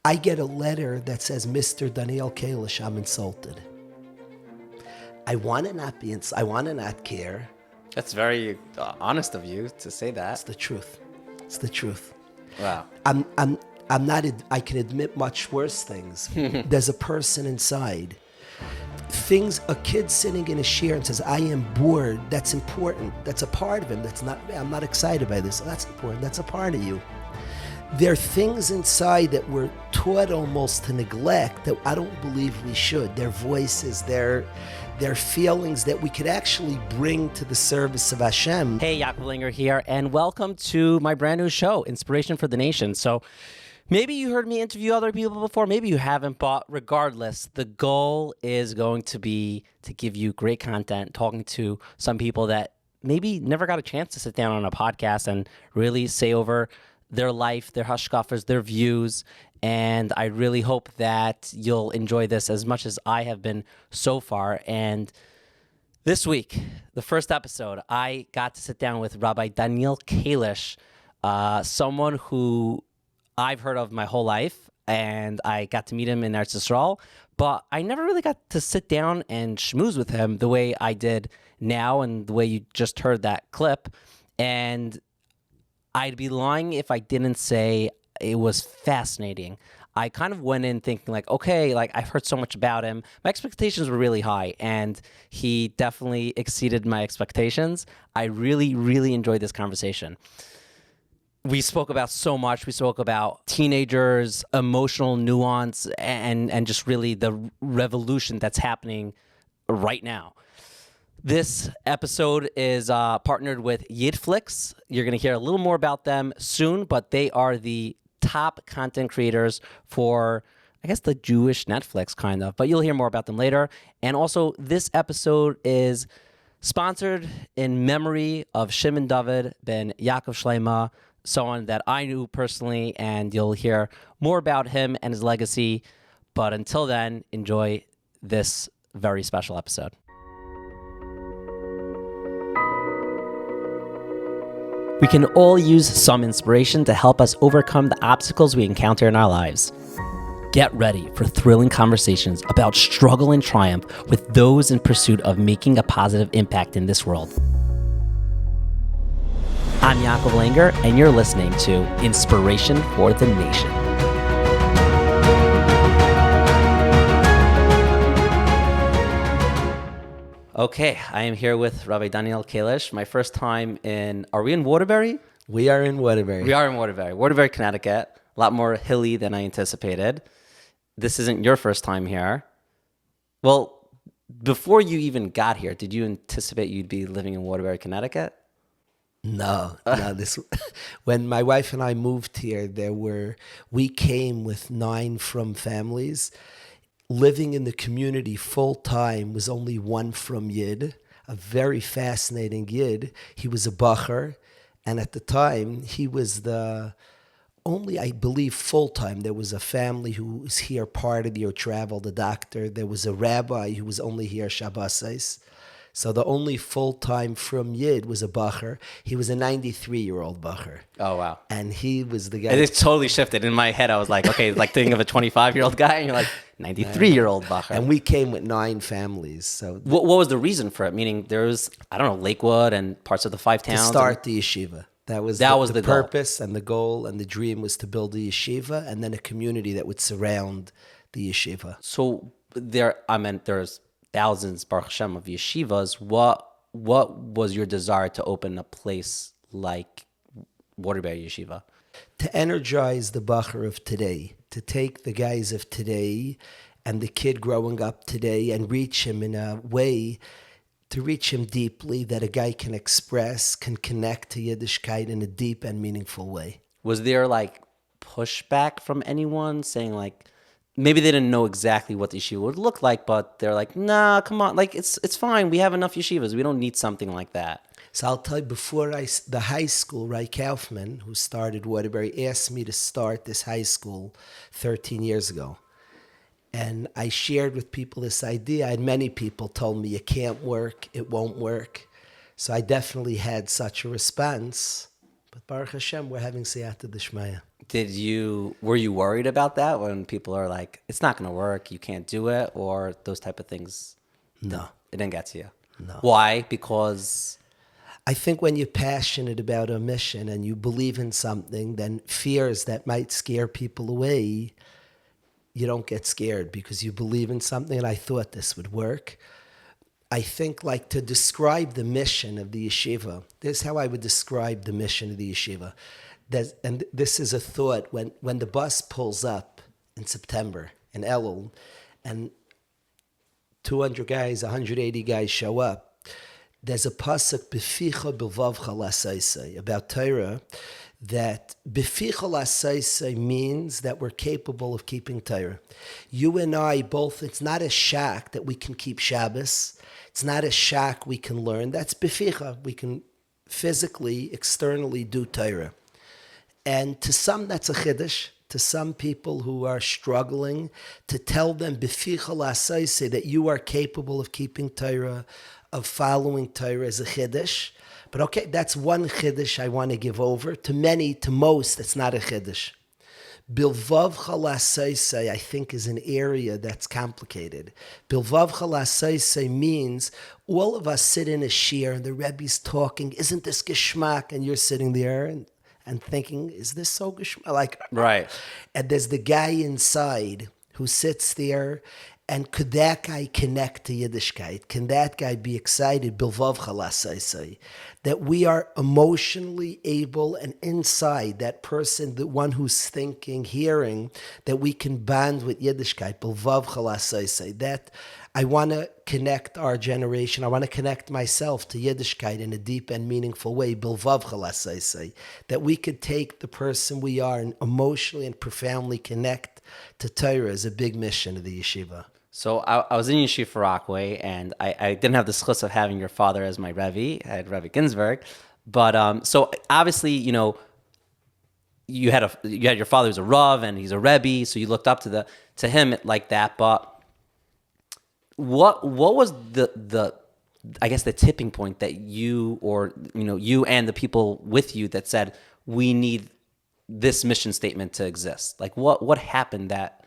I get a letter that says, Mr. Daniel Kalish, I'm insulted. I want to not be I want to not care. That's very honest of you to say that. It's the truth. It's the truth. Wow. I'm not, I can admit much worse things. There's a person inside. A kid sitting in a chair and says, I am bored. That's important. That's a part of him. I'm not excited by this. That's important. That's a part of you. There are things inside that we're taught almost to neglect that I don't believe we should. Their voices, their feelings that we could actually bring to the service of Hashem. Hey, Yaakov Shloima here, and welcome to my brand new show, Inspiration for the Nation. So maybe you heard me interview other people before, maybe you haven't, but regardless, the goal is going to be to give you great content, talking to some people that maybe never got a chance to sit down on a podcast and really say over their life, their hashkafas, their views, and I really hope that you'll enjoy this as much as I have been so far. And this week, the first episode, I got to sit down with Rabbi Daniel Kalish, someone who I've heard of my whole life, and I got to meet him in Eretz Yisrael, but I never really got to sit down and schmooze with him the way I did now and the way you just heard that clip. And I'd be lying if I didn't say it was fascinating. I kind of went in thinking like, okay, like I've heard so much about him. My expectations were really high, and he definitely exceeded my expectations. I really, really enjoyed this conversation. We spoke about so much. We spoke about teenagers, emotional nuance, and just really the revolution that's happening right now. This episode is partnered with YID Flicks. You're going to hear a little more about them soon, but they are the top content creators for, I guess, the Jewish Netflix, kind of. But you'll hear more about them later. And also, this episode is sponsored in memory of Shimon Dovid ben Yaakov Shloima, someone that I knew personally, and you'll hear more about him and his legacy. But until then, enjoy this very special episode. We can all use some inspiration to help us overcome the obstacles we encounter in our lives. Get ready for thrilling conversations about struggle and triumph with those in pursuit of making a positive impact in this world. I'm Yaakov Shloima, and you're listening to Inspiration for the Nation. Okay, I am here with Rabbi Daniel Kalish. My first time are we in Waterbury? We are in Waterbury. We are in Waterbury, Connecticut. A lot more hilly than I anticipated. This isn't your first time here. Well, before you even got here, did you anticipate you'd be living in Waterbury, Connecticut? No. When my wife and I moved here, we came with 9 from families. Living in the community full-time was only one from YID, a very fascinating YID. He was a bacher, and at the time, he was the only, I believe, full-time. There was a family who was here part of the year, traveled, a doctor. There was a rabbi who was only here Shabbos. So the only full-time from YID was a bacher. He was a 93-year-old bacher. Oh, wow. And he was the guy. It totally shifted. In my head, I was like, okay, like thinking of a 25-year-old guy, and you're like, 93-year-old bacher. And we came with 9 families. So what was the reason for it? Meaning there was, I don't know, Lakewood and parts of the 5 towns? To start the yeshiva. That was the purpose and the goal, and the dream was to build the yeshiva and then a community that would surround the yeshiva. So there's thousands, Baruch Hashem, of yeshivas. What was your desire to open a place like Waterbury Yeshiva? To energize the bacher of today, to take the guys of today and the kid growing up today and reach him in a way, to reach him deeply that a guy can express, can connect to Yiddishkeit in a deep and meaningful way. Was there like pushback from anyone saying like, maybe they didn't know exactly what the yeshiva would look like, but they're like, nah, come on, like it's fine. We have enough yeshivas. We don't need something like that. So I'll tell you, before the high school, Kaufman, who started Waterbury, asked me to start this high school 13 years ago. And I shared with people this idea, and many people told me, it can't work, it won't work. So I definitely had such a response. But Baruch Hashem, we're having Siyata D'Shmaya. Were you worried about that when people are like, it's not going to work, you can't do it, or those type of things? No. It didn't get to you? No. Why? Because... I think when you're passionate about a mission and you believe in something, then fears that might scare people away, you don't get scared because you believe in something, and I thought this would work. I think, like, to describe the mission of the yeshiva, this is how I would describe the mission of the yeshiva. And this is a thought, when the bus pulls up in September in Elul, and 200 guys, 180 guys show up, there's a pasuk beficha bilvavcha lasaisai about Torah, that beficha lasaisai means that we're capable of keeping Torah. You and I both, it's not a shack that we can keep Shabbos. It's not a shack we can learn. That's beficha. We can physically, externally do Torah. And to some, that's a chiddush. To some people who are struggling, to tell them beficha lasaisai that you are capable of keeping Torah, of following Torah, is a chiddush. But okay, that's one chiddush I want to give over. To many, to most, it's not a chiddush. Bilvavcha lasaisai, I think, is an area that's complicated. Bilvavcha lasaisai means all of us sit in a shiur and the Rebbe's talking, isn't this geschmack? And you're sitting there and thinking, is this so geschmack? Like, right. And there's the guy inside who sits there. And could that guy connect to Yiddishkeit? Can that guy be excited, bilvavcha lasaisai, that we are emotionally able, and inside that person, the one who's thinking, hearing, that we can bond with Yiddishkeit, bilvavcha lasaisai, that I want to connect our generation, I want to connect myself to Yiddishkeit in a deep and meaningful way, bilvavcha lasaisai, that we could take the person we are and emotionally and profoundly connect to Torah is a big mission of the yeshiva. So I was in Yeshiva of Far Rockaway, and I didn't have the zechus of having your father as my Rebbe. I had Rabbi Ginsburg. But so obviously, you know, you had your father who's a Rav, and he's a Rebbe, so you looked up to him like that. But what was the I guess the tipping point that you and the people with you that said, we need this mission statement to exist? Like what happened that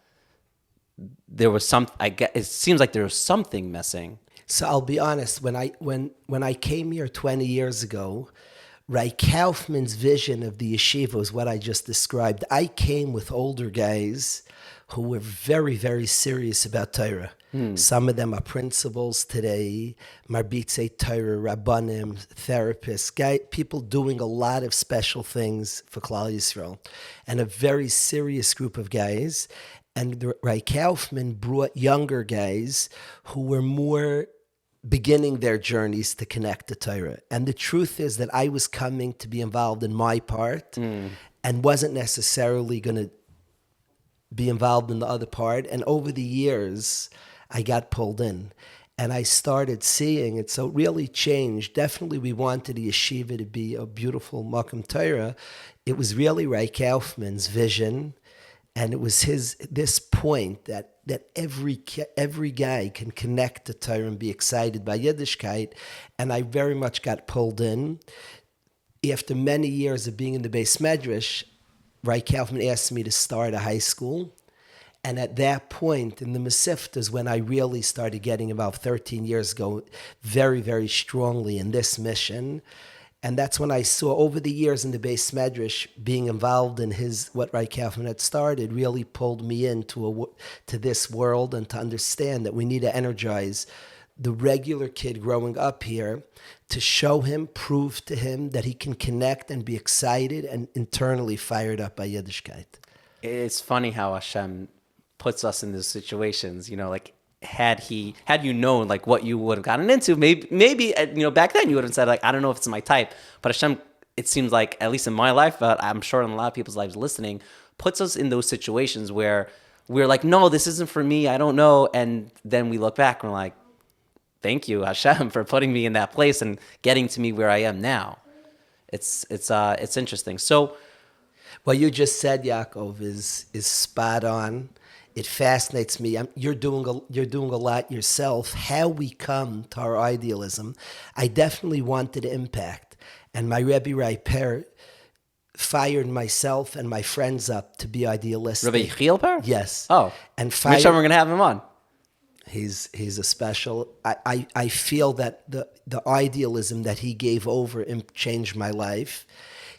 there was it seems like there was something missing. So I'll be honest, when I came here 20 years ago, right, Kaufman's vision of the yeshiva was what I just described. I came with older guys who were very, very serious about Torah. Some of them are principals today, marbitzei Torah, rabbanim, therapists, people doing a lot of special things for Klal Yisrael, and a very serious group of guys. And Rabbi Kaufman brought younger guys who were more beginning their journeys to connect to Torah. And the truth is that I was coming to be involved in my part and wasn't necessarily going to be involved in the other part. And over the years, I got pulled in. And I started seeing it. So it really changed. Definitely we wanted the yeshiva to be a beautiful Makom Torah. It was really Rabbi Kaufman's vision. And it was this point that every guy can connect to Torah and be excited by Yiddishkeit. And I very much got pulled in. After many years of being in the Beis Medrash, Rabbi Kaufman asked me to start a high school. And at that point in the Mesivta is when I really started getting involved 13 years ago, very, very strongly in this mission. And that's when I saw over the years in the Beis Medrash, being involved in what Rabbi Kaufman had started really pulled me into this world, and to understand that we need to energize the regular kid growing up here to show him, prove to him that he can connect and be excited and internally fired up by Yiddishkeit. It's funny how Hashem puts us in those situations, like had you known like what you would have gotten into, maybe back then you would have said like, I don't know if it's my type, but Hashem, it seems like, at least in my life, but I'm sure in a lot of people's lives listening, puts us in those situations where we're like, no, this isn't for me, I don't know, and then we look back and we're like, thank you Hashem for putting me in that place and getting to me where I am now. It's interesting. So what you just said, Yaakov, is spot on. It fascinates me. You're doing a lot yourself. How we come to our idealism, I definitely wanted to impact. And my Rebbe Reiper fired myself and my friends up to be idealistic. Rabbi Chilper? Yes. Oh. And Which one we're going to have him on? He's a special. I feel that the idealism that he gave over changed my life.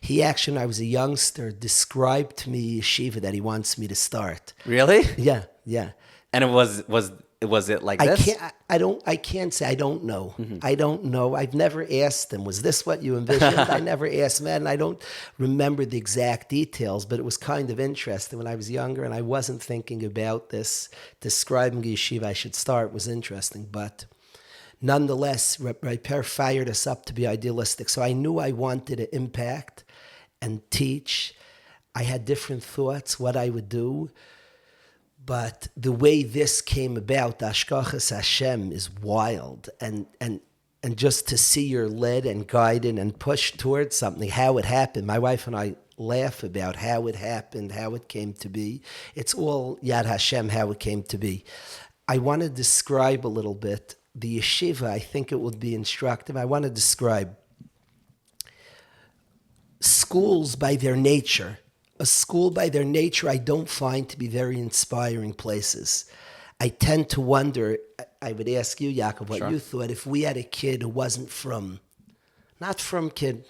He actually, when I was a youngster, described to me yeshiva that he wants me to start. Really? Yeah, yeah. And it was it like this? I can't say. I don't know. I don't know. I've never asked him, was this what you envisioned? I never asked, man. I don't remember the exact details, but it was kind of interesting when I was younger and I wasn't thinking about this. Describing the yeshiva I should start was interesting, but nonetheless, Rabbi Per fired us up to be idealistic. So I knew I wanted to impact and teach. I had different thoughts what I would do. But the way this came about, Ashkachas Hashem, is wild. And just to see you're led and guided and pushed towards something, how it happened. My wife and I laugh about how it happened, how it came to be. It's all Yad Hashem, how it came to be. I want to describe a little bit the yeshiva. I think it would be instructive. I want to describe schools by their nature. A school by their nature I don't find to be very inspiring places. I tend to wonder, I would ask you, Yaakov, what you thought if we had a kid who wasn't not from kid,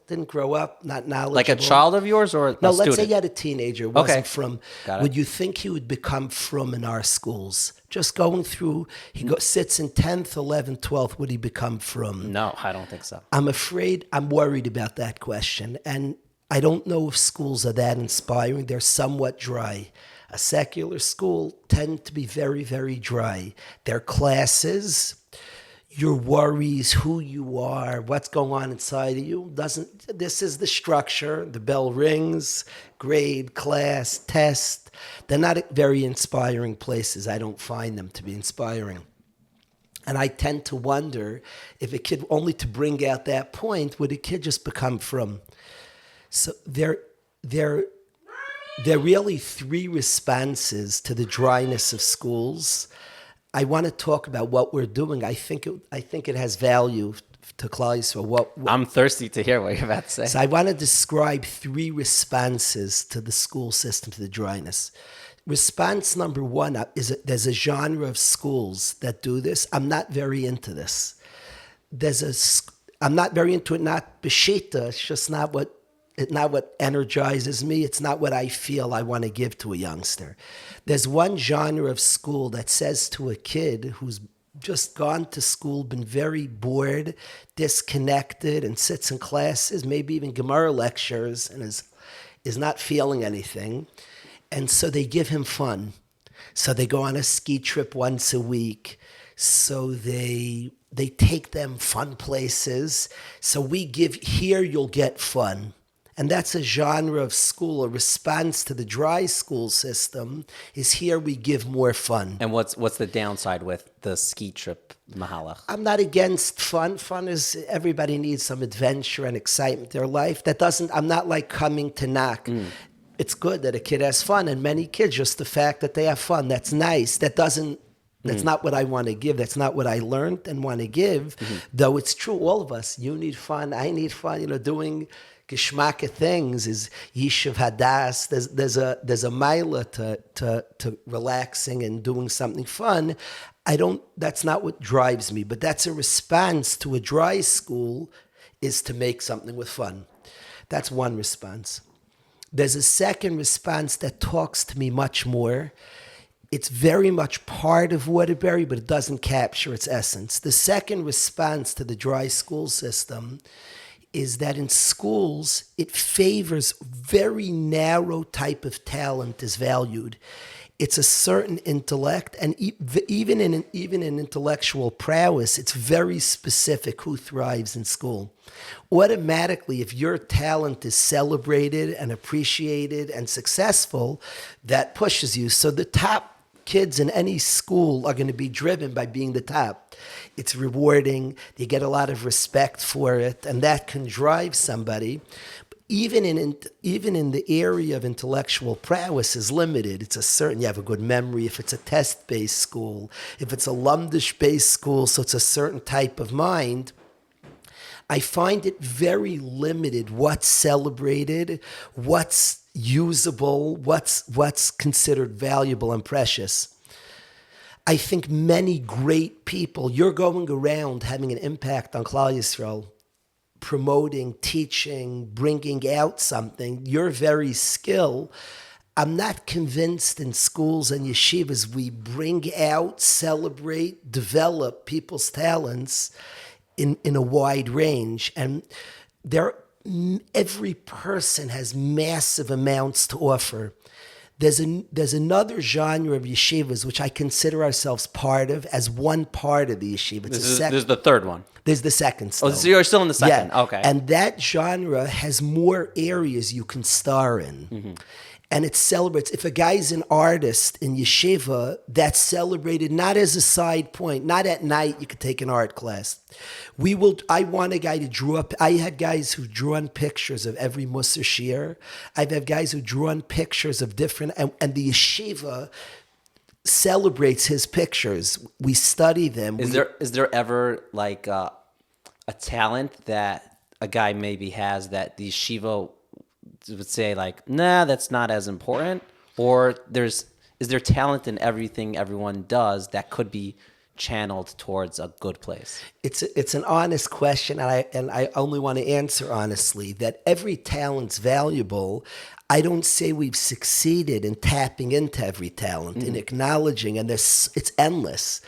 didn't grow up, not knowledgeable. Like a child of yours or no, a let's student? say you had a teenager who wasn't from. Got it. Would you think he would become from in our schools? Just going through, sits in 10th, 11th, 12th, would he become from? No, I don't think so. I'm worried about that question. And I don't know if schools are that inspiring. They're somewhat dry. A secular school tend to be very, very dry. Their classes, your worries, who you are, what's going on inside of you, this is the structure. The bell rings, grade, class, test. They're not very inspiring places. I don't find them to be inspiring. And I tend to wonder if a kid, only to bring out that point, would a kid just become from? So there are really three responses to the dryness of schools. I want to talk about what we're doing. I think it has value to Klal Yisrael. I'm thirsty to hear what you're about to say. So I want to describe three responses to the school system, to the dryness. Response number one is there's a genre of schools that do this. I'm not very into this. I'm not very into it, not b'shita. It's just not what energizes me. It's not what I feel I want to give to a youngster. There's one genre of school that says to a kid who's just gone to school, been very bored, disconnected, and sits in classes, maybe even Gemara lectures, and is not feeling anything. And so they give him fun. So they go on a ski trip once a week. So they take them fun places. So we give, here you'll get fun. And that's a genre of school, a response to the dry school system, is here we give more fun. And what's the downside with the ski trip mahalach? I'm not against fun. Fun is, everybody needs some adventure and excitement in their life. I'm not like coming to knock. It's good that a kid has fun, and many kids, just the fact that they have fun, that's nice. That's not what I want to give. That's not what I learned and want to give. Though it's true, all of us, you need fun, I need fun, doing geschmacke things is Yishuv Hadas. There's a mila to relaxing and doing something fun. That's not what drives me, but that's a response to a dry school, is to make something with fun. That's one response. There's a second response that talks to me much more. It's very much part of Waterbury, but it doesn't capture its essence. The second response to the dry school system is that in schools, it favors very narrow type of talent is valued. It's a certain intellect, and even in intellectual prowess, it's very specific who thrives in school. Automatically, if your talent is celebrated and appreciated and successful, that pushes you. So the top kids in any school are going to be driven by being the top. It's rewarding. You get a lot of respect for it, and that can drive somebody. Even in the area of intellectual prowess is limited. It's you have a good memory if it's a test-based school. If it's a lumdish-based school, so it's a certain type of mind. I find it very limited what's celebrated, what's usable, what's considered valuable and precious. I think many great people, you're going around having an impact on Klal Yisrael, promoting, teaching, bringing out something, your very skill. I'm not convinced in schools and yeshivas we bring out, celebrate, develop people's talents in a wide range. And every person has massive amounts to offer. There's another genre of yeshivas which I consider ourselves part of as one part of the yeshiva. There's the third one. There's the second still. Oh, so you're still in the second. Yeah. Okay. And that genre has more areas you can star in. Mm-hmm. And it celebrates. If a guy's an artist in yeshiva, that's celebrated not as a side point. Not at night you could take an art class. I want a guy to draw up. I had guys who drew on pictures of every Musar Shir. I've had guys who drew on pictures of different, and the yeshiva celebrates his pictures. We study them. Is there ever like a talent that a guy maybe has that the yeshiva would say like, nah, that's not as important? Or is there talent in everything everyone does that could be channeled towards a good place? It's an honest question, and I only want to answer honestly that every talent's valuable. I don't say we've succeeded in tapping into every talent, in acknowledging, and it's endless.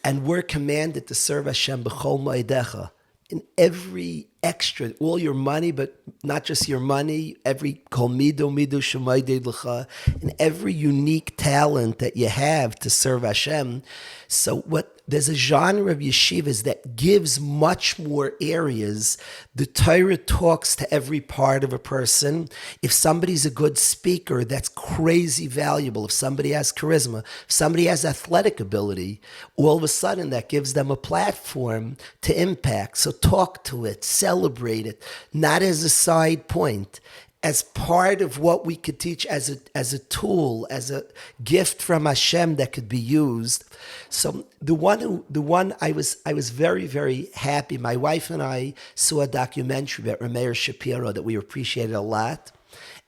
And we're commanded to serve Hashem b'chol ma'idecha, in every extra, all your money, but not just your money, every kol mido shemaydei l'cha, and every unique talent that you have to serve Hashem. So there's a genre of yeshivas that gives much more areas. The Torah talks to every part of a person. If somebody's a good speaker, that's crazy valuable. If somebody has charisma, if somebody has athletic ability, all of a sudden that gives them a platform to impact. So talk to it, celebrate it, not as a side point, as part of what we could teach as a tool, as a gift from Hashem that could be used. So the one I was very, very happy. My wife and I saw a documentary about Rameir Shapiro that we appreciated a lot.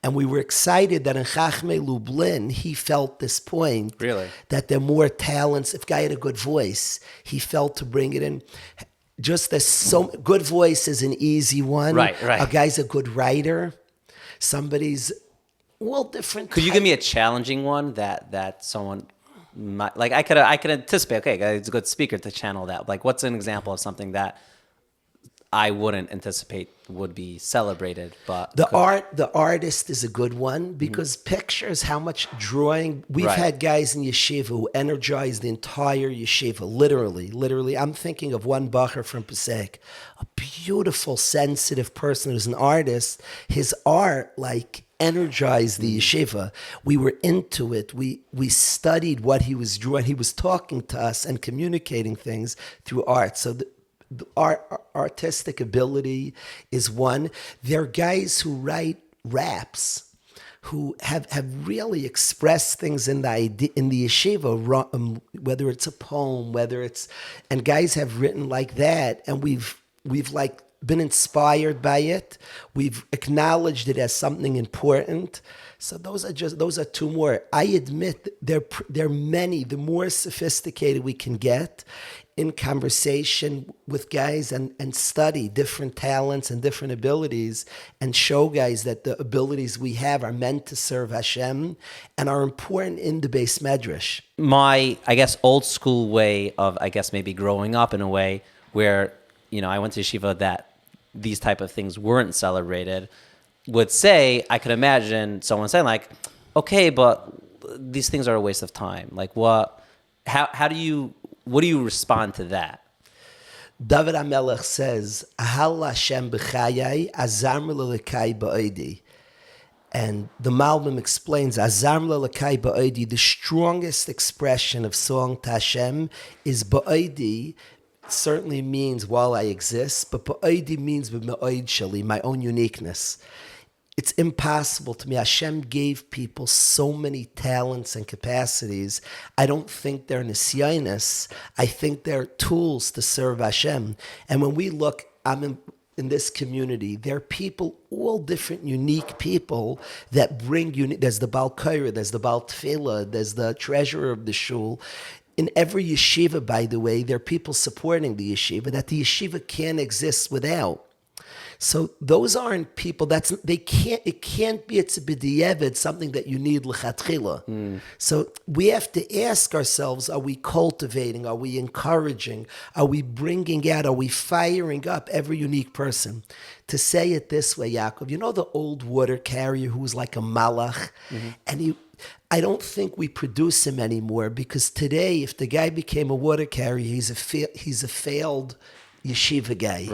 And we were excited that in Chachmei Lublin, he felt this point. Really? That there are more talents. If a guy had a good voice, he felt to bring it in. Just as good voice is an easy one. Right. A guy's a good writer. Somebody's different. Could you give me a challenging one that someone might, like I could anticipate? Okay, he's a good speaker to channel that. Like, what's an example of something that I wouldn't anticipate would be celebrated? But the artist is a good one because pictures, how much drawing. We've had guys in yeshiva who energize the entire yeshiva, literally. I'm thinking of one bacher from Pesach, a beautiful, sensitive person who's an artist. His art, energized the yeshiva. We were into it. We studied what he was drawing. He was talking to us and communicating things through art. So our artistic ability is one. There are guys who write raps who have really expressed things in the yeshiva, whether it's a poem, and guys have written like that, and we've been inspired by it. We've acknowledged it as something important. So those are two more. I admit there are many. The more sophisticated we can get in conversation with guys and study different talents and different abilities and show guys that the abilities we have are meant to serve Hashem and are important in the base medrash. My, old school way of, maybe growing up in a way where, I went to yeshiva that these type of things weren't celebrated would say, I could imagine someone saying like, okay, but these things are a waste of time. Like how do you respond to that? David HaMelech says, Ahal Hashem b'chayai, azam l'lekai ba'odi. And the Malbim explains, azam l'lekai ba'odi, the strongest expression of song to Hashem is ba'odi. Certainly means while I exist, but ba'odi means b'ma'od shali, my own uniqueness. It's impossible to me. Hashem gave people so many talents and capacities. I don't think they're nisyonos. I think they're tools to serve Hashem. And when we look, in this community, there are people, all different, unique people that bring there's the Baal Korah, there's the Baal Tefillah, there's the treasurer of the shul. In every yeshiva, by the way, there are people supporting the yeshiva that the yeshiva can't exist without. So those aren't people. It can't be. It's a b'diavad, something that you need l'chatchila. So we have to ask ourselves: are we cultivating? Are we encouraging? Are we bringing out? Are we firing up every unique person? To say it this way, Yaakov, you know the old water carrier who was like a malach, and I don't think we produce him anymore, because today, if the guy became a water carrier, he's a failed yeshiva guy.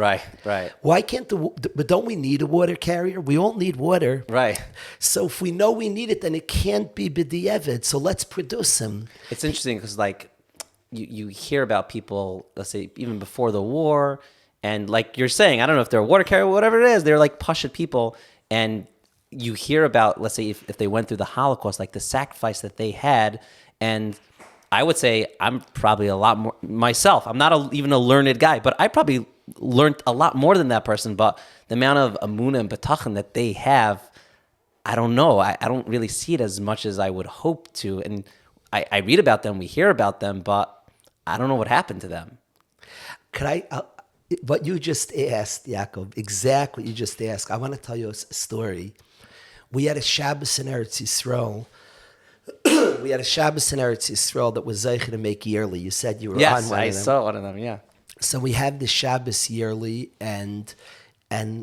Right. Why can't but don't we need a water carrier? We all need water. Right. So if we know we need it, then it can't be b'diavad. So let's produce him. It's interesting because like you hear about people, let's say even before the war, and like you're saying, I don't know if they're a water carrier or whatever it is, they're like Pashut people, and you hear about, let's say if they went through the Holocaust, like the sacrifice that they had, and I would say I'm probably a lot more myself. I'm not even a learned guy, but I probably learned a lot more than that person. But the amount of amunah and betachon that they have, I don't know. I don't really see it as much as I would hope to. And I read about them, we hear about them, but I don't know what happened to them. What you just asked, Yaakov, exactly what you just asked, I want to tell you a story. We had a Shabbos in Eretz Yisrael. We had a Shabbos in Eretz Yisrael that was Zechus to make yearly. You said you were on one of them. Yes, I saw one of them, yeah. So we had the Shabbos yearly, and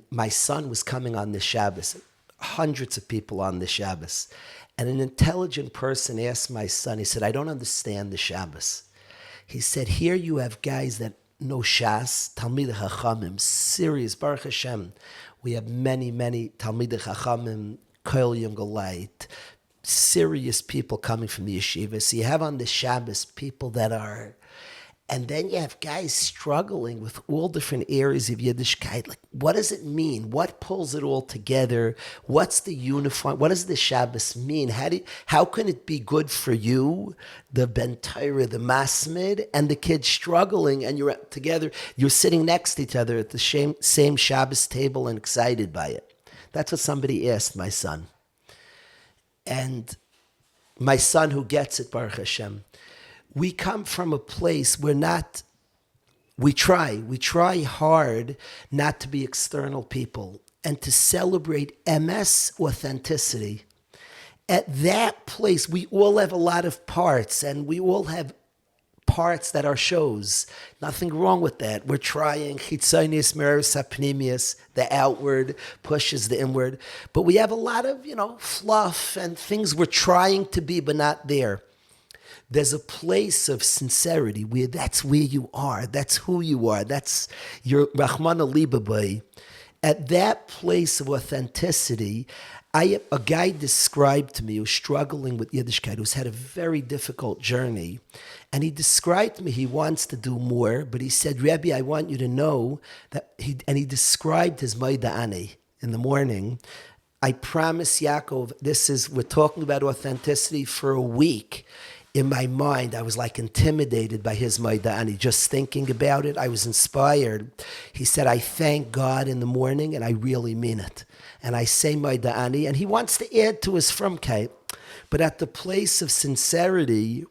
my son was coming on the Shabbos. Hundreds of people on the Shabbos. And an intelligent person asked my son, he said, I don't understand the Shabbos. He said, here you have guys that know Shas, Talmidei Chachamim, serious, Baruch Hashem. We have many, many Talmidei Chachamim, Kol Yom Golait, serious people coming from the yeshiva. So you have on the Shabbos people that are, and then you have guys struggling with all different areas of Yiddishkeit. Like, what does it mean? What pulls it all together? What's the uniform? What does the Shabbos mean? How can it be good for you, the Ben Torah, the Masmid, and the kids struggling, and you're together, you're sitting next to each other at the same Shabbos table and excited by it? That's what somebody asked my son. And my son, who gets it, Baruch Hashem, we come from a place where we try hard not to be external people and to celebrate MS authenticity. At that place, we all have a lot of parts, and we all have parts that are shows. Nothing wrong with that. We're trying chitzonius meres hapnimius, the outward pushes the inward. But we have a lot of, fluff and things we're trying to be, but not there. There's a place of sincerity where that's where you are. That's who you are. That's your Rahman Alibabai. At that place of authenticity, a guy described to me who's struggling with Yiddishkeit, who's had a very difficult journey, and he described to me he wants to do more, but he said, Rebbe, I want you to know that he described his Maida'ani in the morning. I promise, Yaakov, we're talking about authenticity for a week. In my mind, I was like intimidated by his Maida'ani. Just thinking about it, I was inspired. He said, I thank God in the morning, and I really mean it. And I say Maida'ani, and he wants to add to his frumkeit. But at the place of sincerity,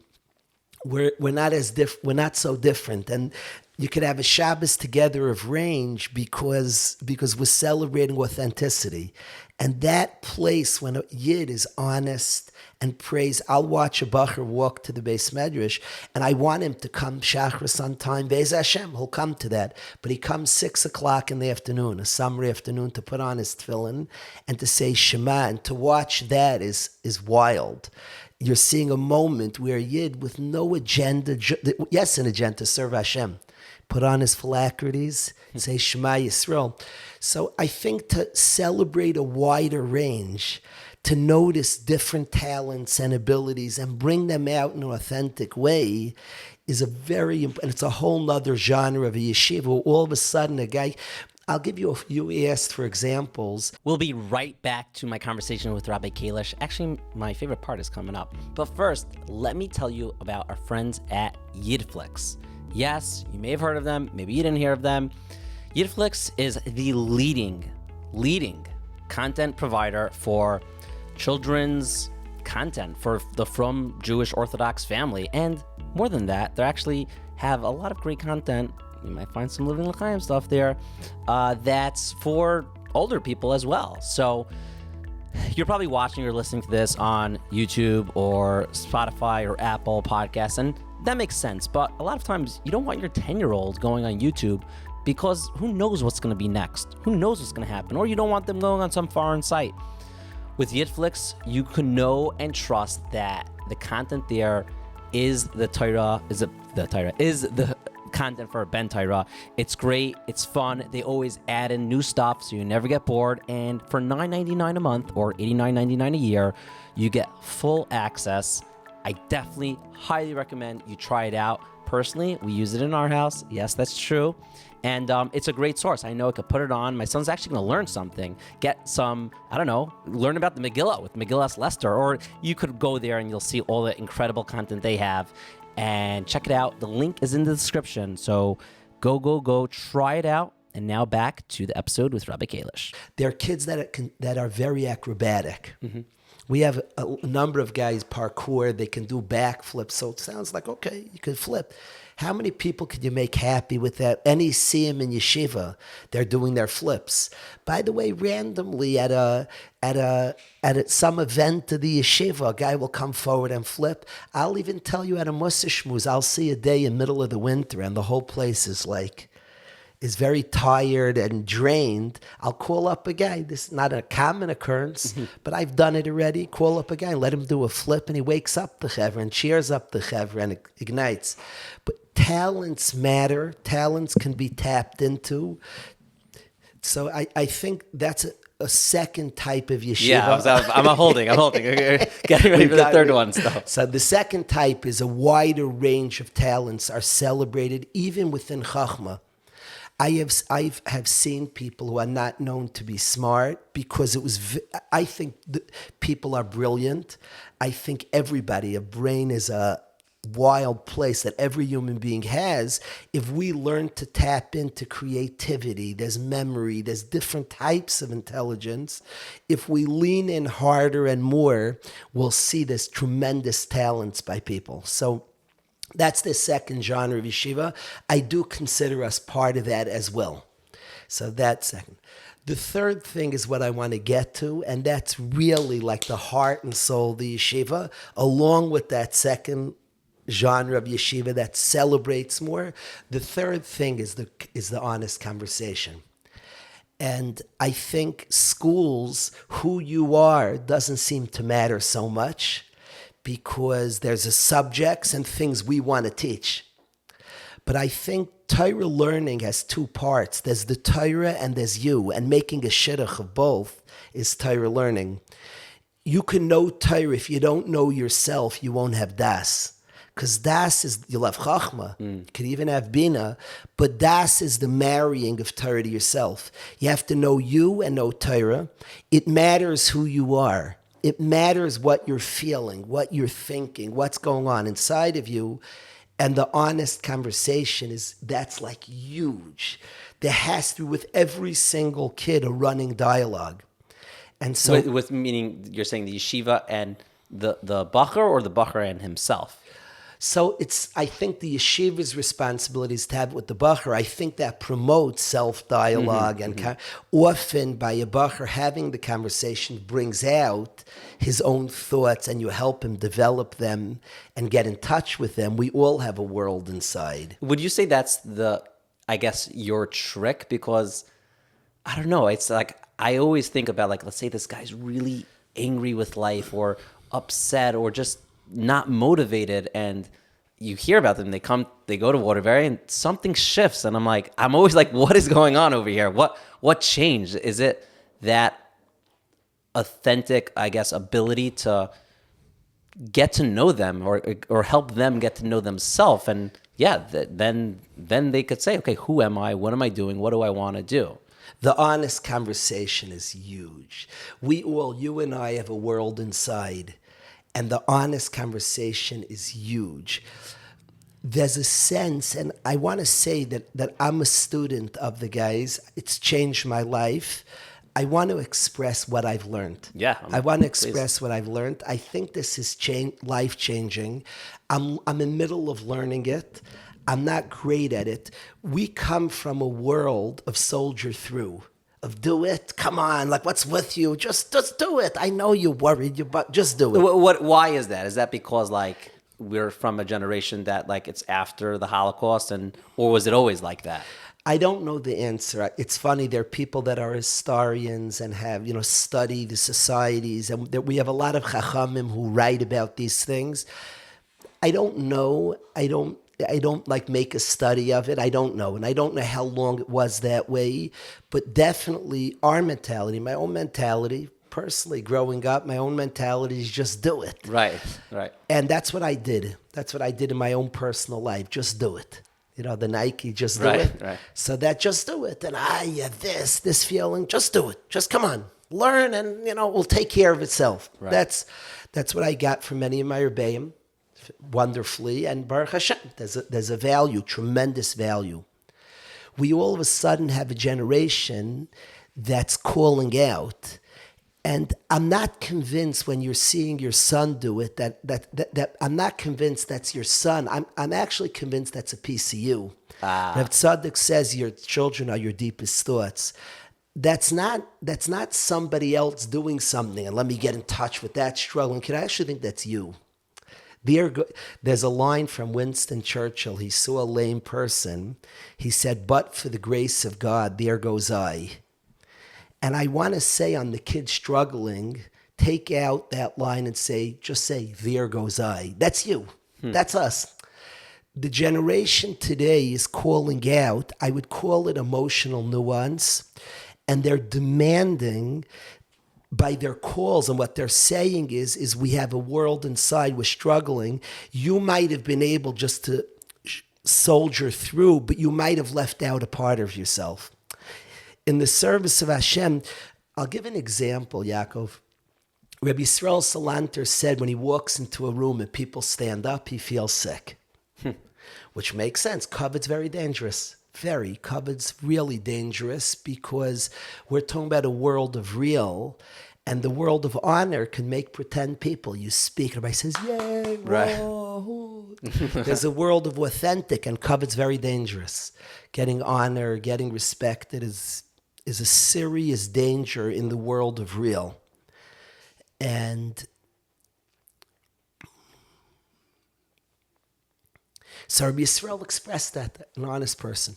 we're not so different. And you could have a Shabbos together of range because we're celebrating authenticity. And that place, when a Yid is honest and prays, I'll watch a Bacher walk to the Beis Medrash, and I want him to come Shachris on time. Be'ez Hashem, he'll come to that. But he comes 6 o'clock in the afternoon, a summer afternoon, to put on his tefillin and to say Shema. And to watch that is wild. You're seeing a moment where a Yid with no agenda, yes, an agenda, serve Hashem, put on his phylacteries, say Shema Yisrael. So I think to celebrate a wider range, to notice different talents and abilities and bring them out in an authentic way is and it's a whole nother genre of a yeshiva. All of a sudden a guy, I'll give you you asked for examples. We'll be right back to my conversation with Rabbi Kalish. Actually, my favorite part is coming up. But first, let me tell you about our friends at YID Flicks. Yes, you may have heard of them. Maybe you didn't hear of them. YID Flicks is the leading content provider for children's content for the From Jewish Orthodox family. And more than that, they actually have a lot of great content. You might find some living acclaim stuff there that's for older people as well. So you're probably watching or listening to this on YouTube or Spotify or Apple Podcasts, and that makes sense. But a lot of times you don't want your 10-year-old going on YouTube because who knows what's going to be next? Who knows what's going to happen? Or you don't want them going on some foreign site. With YID Flicks, you can know and trust that the content there is the Torah, is the content for Ben Torah. It's great, it's fun. They always add in new stuff so you never get bored. And for $9.99 a month or $89.99 a year, you get full access. I definitely highly recommend you try it out. Personally, we use it in our house. Yes, that's true. And it's a great source. I know I could put it on. My son's actually going to learn something. Get some, learn about the Megillah with Megillas Lester. Or you could go there and you'll see all the incredible content they have. And check it out. The link is in the description. So go, try it out. And now back to the episode with Rabbi Kalish. There are kids that are very acrobatic. Mm-hmm. We have a number of guys parkour. They can do backflips. So it sounds like, okay, you can flip. How many people could you make happy with that? And you see them in yeshiva, they're doing their flips. By the way, randomly at some event of the yeshiva, a guy will come forward and flip. I'll even tell you at a Mussar Shmooze, I'll see a day in the middle of the winter and the whole place is very tired and drained. I'll call up a guy. This is not a common occurrence, but I've done it already. Call up a guy, let him do a flip, and he wakes up the chevra and cheers up the chevra and ignites. But talents matter. Talents can be tapped into. So I think that's a second type of yeshiva. Yeah, I'm holding. Getting ready for the third one still. So the second type is a wider range of talents are celebrated even within Chachma. I have seen people who are not known to be smart because I think people are brilliant. I think a brain is a wild place that every human being has. If we learn to tap into creativity, there's memory, there's different types of intelligence. If we lean in harder and more, we'll see this tremendous talents by people. So that's the second genre of yeshiva. I do consider us part of that as well. So that's second. The third thing is what I want to get to, and that's really like the heart and soul of the yeshiva, along with that second genre of yeshiva that celebrates more. The third thing is the honest conversation. And I think schools, who you are, doesn't seem to matter so much, because there's a subjects and things we want to teach. But I think Torah learning has two parts. There's the Torah and there's you, and making a shidduch of both is Torah learning. You can know Torah. If you don't know yourself, you won't have das. Because das is, you'll have chachma, you can even have bina, but das is the marrying of Torah to yourself. You have to know you and know Torah. It matters who you are. It matters what you're feeling, what you're thinking, what's going on inside of you. And the honest conversation that's like huge. There has to be, with every single kid, a running dialogue. And so, with meaning, you're saying the yeshiva and the bacher, or the bacher and himself? So I think the yeshiva's responsibility is to have it with the bacher. I think that promotes self-dialogue, often by a bacher having the conversation brings out his own thoughts, and you help him develop them and get in touch with them. We all have a world inside. Would you say that's your trick? Because I don't know, it's like, I always think about, like, let's say this guy's really angry with life or upset or just not motivated, and you hear about them, they go to Waterbury and something shifts, and I'm always like, what is going on over here? What changed? Is it that authentic, ability to get to know them or help them get to know themselves? And then they could say, okay, who am I? What am I doing? What do I want to do? The honest conversation is huge. You and I have a world inside. And the honest conversation is huge. there's a sense, and I want to say that I'm a student of the guys. It's changed my life. I want to express what I've learned. Yeah, I want to express what I've learned. I think this is life-changing. I'm in the middle of learning it. I'm not great at it. We come from a world of soldier through, of do it, come on, like what's with you? Just do it. I know you're worried, but just do it. Why is that? Is that because like we're from a generation that like it's after the Holocaust, or was it always like that? I don't know the answer. It's funny. There are people that are historians and have, studied the societies, and that we have a lot of chachamim who write about these things. I don't know. I don't like make a study of it. I don't know. And I don't know how long it was that way, but definitely our mentality, my own mentality, personally growing up, my own mentality is just do it. Right. And that's what I did. That's what I did in my own personal life. Just do it. The Nike, just do it. Right. So that just do it. And this feeling, just do it. Just come on, learn, and, it will take care of itself. Right. That's what I got from many of my Rebbeim, wonderfully. And Baruch Hashem, there's a value, tremendous value. We all of a sudden have a generation that's calling out. And I'm not convinced when you're seeing your son do it that I'm not convinced that's your son. I'm actually convinced that's a piece of you. Rav Tzadok says your children are your deepest thoughts. That's not somebody else doing something and let me get in touch with that struggling kid. I actually think that's you. There's a line from Winston Churchill. He saw a lame person. He said, "But for the grace of God, there goes I." And I want to say on the kid struggling, take out that line and just say, "There goes I." That's you. That's us. The generation today is calling out. I would call it emotional nuance. And they're demanding by their calls, and what they're saying is we have a world inside, we're struggling. You might have been able just to soldier through, but you might have left out a part of yourself. In the service of Hashem, I'll give an example, Yaakov. Rabbi Yisrael Salanter said when he walks into a room and people stand up, he feels sick, which makes sense. Covid's very dangerous. COVID's really dangerous because we're talking about a world of real, and the world of honor can make pretend people. You speak, everybody says, "Yay!" Right. There's a world of authentic, and COVID's very dangerous. Getting honor, getting respected is a serious danger in the world of real. And so Rabbi Yisrael expressed that, an honest person.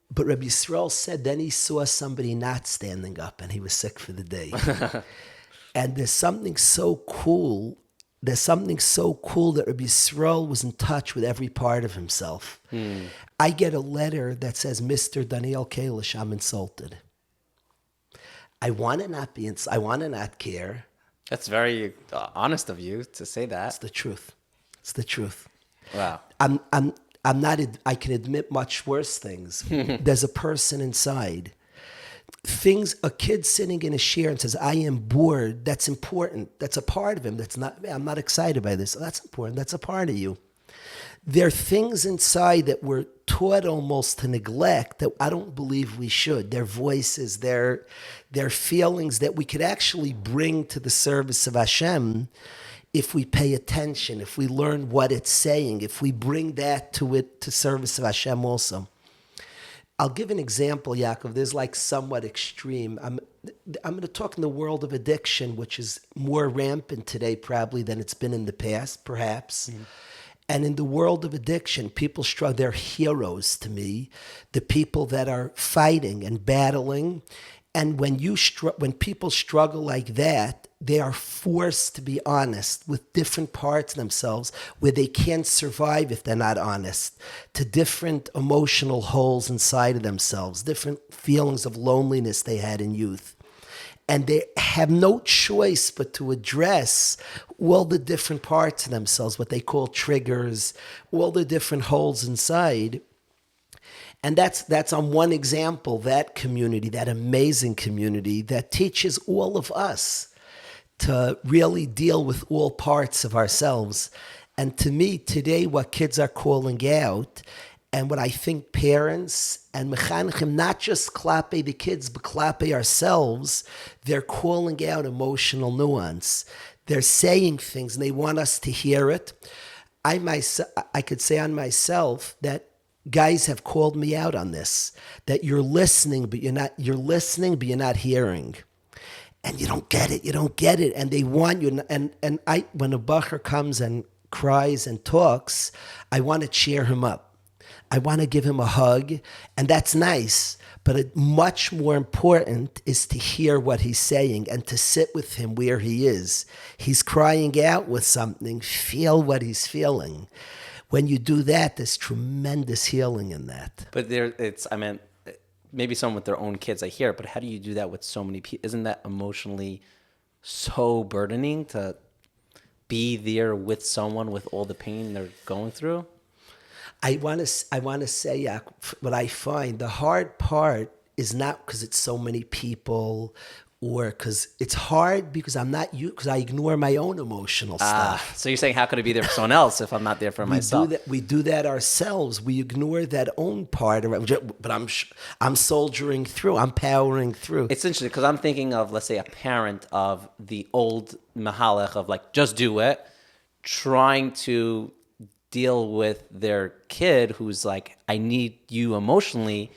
But Rabbi Yisrael said then he saw somebody not standing up and he was sick for the day. And there's something so cool. There's something so cool that Rabbi Yisrael was in touch with every part of himself. I get a letter that says, "Mr. Daniel Kalish, I'm insulted." I want to not be. I want to not care. That's very honest of you to say that. It's the truth. It's the truth. Wow. I'm not. I can admit much worse things. There's a person inside. A kid sitting in a chair and says, "I am bored." That's important. That's a part of him. That's not. I'm not excited by this. That's important. That's a part of you. There are things inside that we're taught almost to neglect that I don't believe we should. Their voices, their feelings that we could actually bring to the service of Hashem if we pay attention, if we learn what it's saying, if we bring that to service of Hashem also. I'll give an example, Yaakov. There's like somewhat extreme. I'm going to talk in the world of addiction, which is more rampant today probably than it's been in the past, perhaps. And in the world of addiction, people struggle. They're heroes to me, the people that are fighting and battling. And when people struggle like that, they are forced to be honest with different parts of themselves where they can't survive if they're not honest, to different emotional holes inside of themselves, different feelings of loneliness they had in youth. And they have no choice but to address all the different parts of themselves, what they call triggers, all the different holes inside. And that's on one example, that community, that amazing community that teaches all of us to really deal with all parts of ourselves. And to me, today, what kids are calling out, and what I think parents and mechanchim, not just klape the kids, but klape ourselves, they're calling out emotional nuance. They're saying things, and they want us to hear it. I could say on myself that guys have called me out on this, that you're listening, but you're not hearing. And you don't get it, and they want you. And when a bacher comes and cries and talks, I want to cheer him up. I want to give him a hug, and that's nice. But much more important is to hear what he's saying and to sit with him where he is. He's crying out with something. Feel what he's feeling. When you do that, there's tremendous healing in that. But maybe someone with their own kids, I hear it, but how do you do that with so many people? Isn't that emotionally so burdening to be there with someone with all the pain they're going through? I want to say, what I find the hard part is not because it's so many people, or because it's hard because because I ignore my own emotional stuff. So you're saying, how could I be there for someone else if I'm not there for myself? We do that ourselves. We ignore that own part of it. But I'm soldiering through. I'm powering through. It's interesting because I'm thinking of, let's say, a parent of the old mahalech of like, just do it, trying to deal with their kid who's like, I need you emotionally.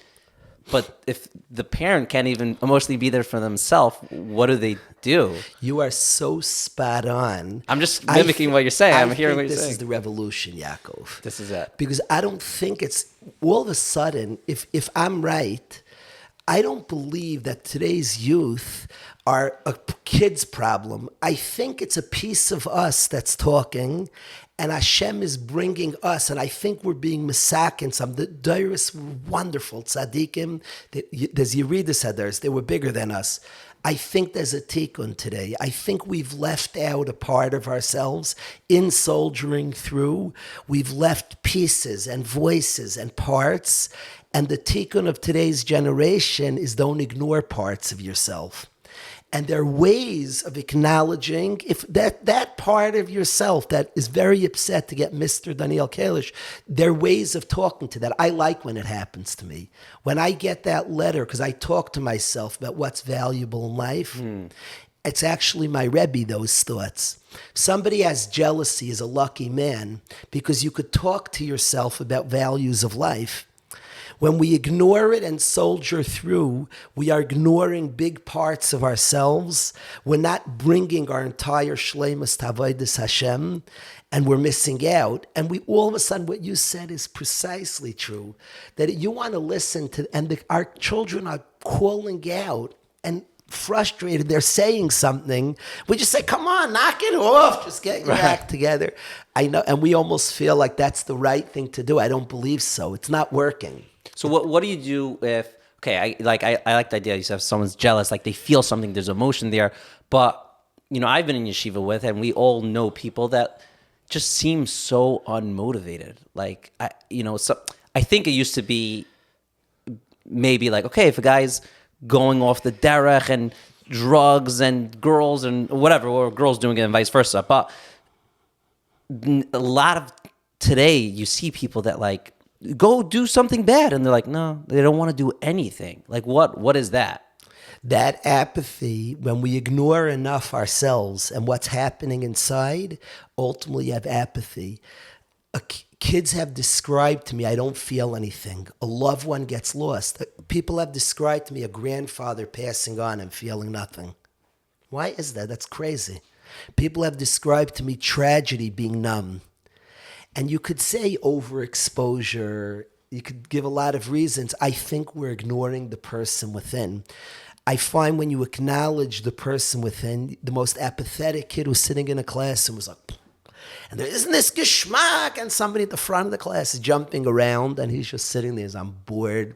But if the parent can't even emotionally be there for themselves, what do? You are so spot on. I'm just mimicking what you're saying. I'm hearing what you're saying. This is the revolution, Yaakov. This is it. Because I don't think it's all of a sudden, if I'm right, I don't believe that today's youth are a kid's problem. I think it's a piece of us that's talking, and Hashem is bringing us, and I think we're being misaken. Some the dryness were wonderful tzaddikim. There's YID Flicks, they were bigger than us. I think there's a tikkun today. I think we've left out a part of ourselves in soldiering through. We've left pieces and voices and parts. And the tikkun of today's generation is don't ignore parts of yourself. And there are ways of acknowledging if that part of yourself that is very upset to get Mr. Daniel Kalish, there are ways of talking to that. I like when it happens to me. When I get that letter, because I talk to myself about what's valuable in life, it's actually my Rebbe, those thoughts. Somebody has jealousy is a lucky man because you could talk to yourself about values of life. When we ignore it and soldier through, we are ignoring big parts of ourselves. We're not bringing our entire Shleima to avodas Hashem, and we're missing out. And we all of a sudden, what you said is precisely true, that you want to listen to, and our children are calling out and frustrated. They're saying something. We just say, come on, knock it off. Just get your act together. I know, and we almost feel like that's the right thing to do. I don't believe so. It's not working. So what do you do if, I like the idea you said someone's jealous, like they feel something, there's emotion there, but I've been in yeshiva with, and we all know people that just seem so unmotivated. Like I think it used to be maybe like, if a guy's going off the derech and drugs and girls and whatever, or girls doing it and vice versa, but a lot of today you see people that like go do something bad, and they're like, no, they don't want to do anything. Like, what is that? That apathy, when we ignore enough ourselves and what's happening inside, ultimately you have apathy. Kids have described to me, I don't feel anything. A loved one gets lost. People have described to me a grandfather passing on and feeling nothing. Why is that? That's crazy. People have described to me tragedy being numb. And you could say overexposure. You could give a lot of reasons. I think we're ignoring the person within. I find when you acknowledge the person within, the most apathetic kid who's sitting in a class and was like, and there isn't this geschmack, and somebody at the front of the class is jumping around, and he's just sitting there as I'm bored.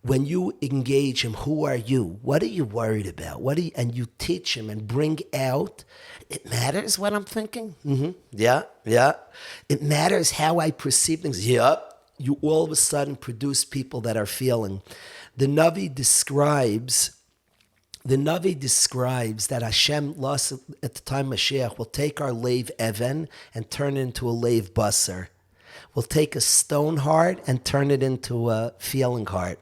When you engage him, who are you? What are you worried about? And you teach him and bring out, it matters what I'm thinking. Mm-hmm. Yeah. It matters how I perceive things. Yep. You all of a sudden produce people that are feeling. The Navi describes The Navi describes that Hashem, lost at the time of Mashiach, will take our leiv even and turn it into a leiv basar. We'll take a stone heart and turn it into a feeling heart.